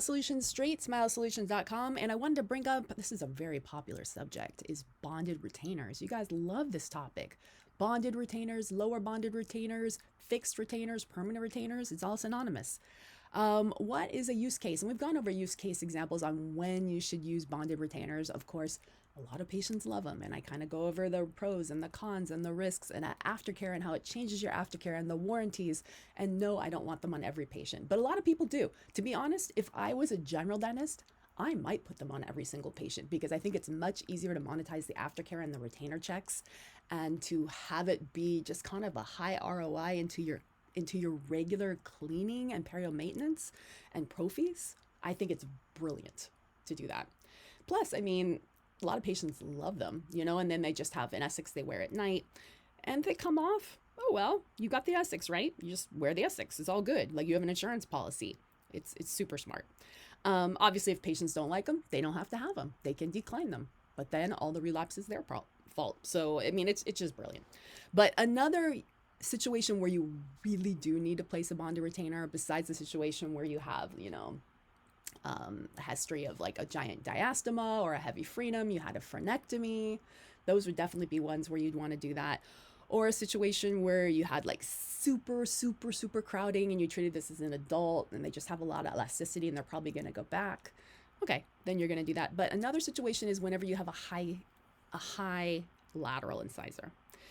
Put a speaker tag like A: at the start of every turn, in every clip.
A: Solutions, straightsmilesolutions.com, and I wanted to bring up, this is a very popular subject, is bonded retainers. You guys love this topic. Bonded retainers, lower bonded retainers, fixed retainers, permanent retainers, it's all synonymous. What is a use case? And we've gone over use case examples on when you should use bonded retainers. Of course, a lot of patients love them, and I kind of go over the pros and the cons and the risks and aftercare and how it changes your aftercare and the warranties. And no, I don't want them on every patient, but a lot of people do. To be honest, if I was a general dentist, I might put them on every single patient because I think it's much easier to monetize the aftercare and the retainer checks and to have it be just kind of a high ROI into your regular cleaning and perio maintenance and pro fees. I think it's brilliant to do that. Plus, I mean, a lot of patients love them, you know, and then they just have an essix they wear at night and they come off. Oh, well, you got the essix, right? You just wear the essix. It's all good. Like you have an insurance policy. It's super smart. Obviously, if patients don't like them, they don't have to have them. They can decline them. But then all the relapse is their fault. So, I mean, it's just brilliant. But another situation where you really do need to place a bonded retainer, besides the situation where you have, you know, a history of like a giant diastema or a heavy frenum, you had a frenectomy, those would definitely be ones where you'd want to do that. Or a situation where you had like super crowding and you treated this as an adult and they just have a lot of elasticity and they're probably going to go back. Okay, then you're going to do that. But another situation is whenever you have a high lateral incisor.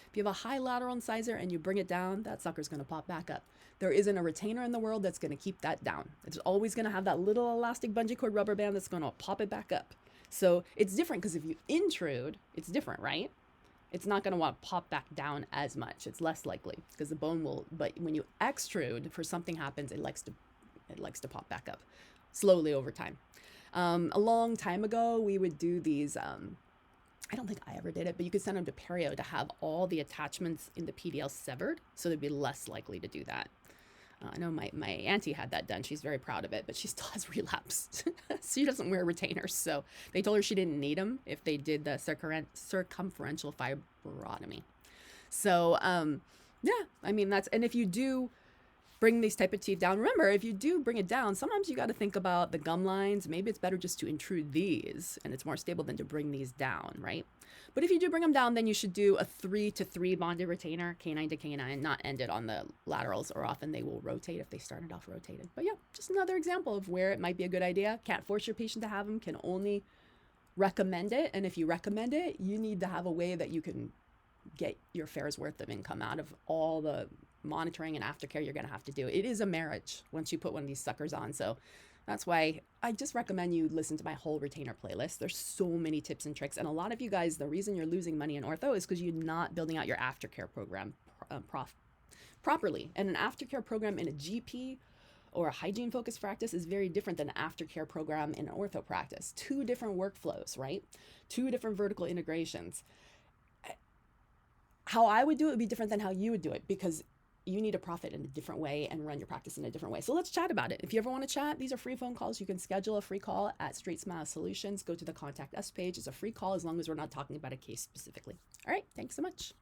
A: If you have a high lateral incisor and you bring it down, that sucker's going to pop back up. There isn't a retainer in the world that's going to keep that down. It's always going to have that little elastic bungee cord rubber band that's going to pop it back up. So it's different because if you intrude, it's different, right? It's not going to want to pop back down as much. It's less likely because the bone will, but when you extrude, for something happens, it likes to pop back up slowly over time. A long time ago, we would do these, I don't think I ever did it, but you could send them to perio to have all the attachments in the PDL severed, so they'd be less likely to do that. I know my auntie had that done. She's very proud of it, but she still has relapse. She doesn't wear retainers, so they told her she didn't need them if they did the circumferential fibrotomy. So, yeah, I mean, and if you do bring these type of teeth down, remember, if you do bring it down, sometimes you got to think about the gum lines. Maybe it's better just to intrude these, and it's more stable than to bring these down, right? But if you do bring them down, then you should do a 3-to-3 bonded retainer, canine to canine, not end it on the laterals, or often they will rotate if they started off rotated. But yeah, just another example of where it might be a good idea. Can't force your patient to have them, can only recommend it. And if you recommend it, you need to have a way that you can get your fair's worth of income out of all the monitoring and aftercare you're going to have to do. It is a marriage once you put one of these suckers on. So that's why I just recommend you listen to my whole retainer playlist. There's so many tips and tricks. And a lot of you guys, the reason you're losing money in ortho is because you're not building out your aftercare program properly. And an aftercare program in a GP or a hygiene focused practice is very different than an aftercare program in an ortho practice. Two different workflows, right? Two different vertical integrations. How I would do it would be different than how you would do it because you need to profit in a different way and run your practice in a different way. So let's chat about it. If you ever want to chat, these are free phone calls. You can schedule a free call at Straightsmile Solutions. Go to the Contact Us page. It's a free call as long as we're not talking about a case specifically. All right. Thanks so much.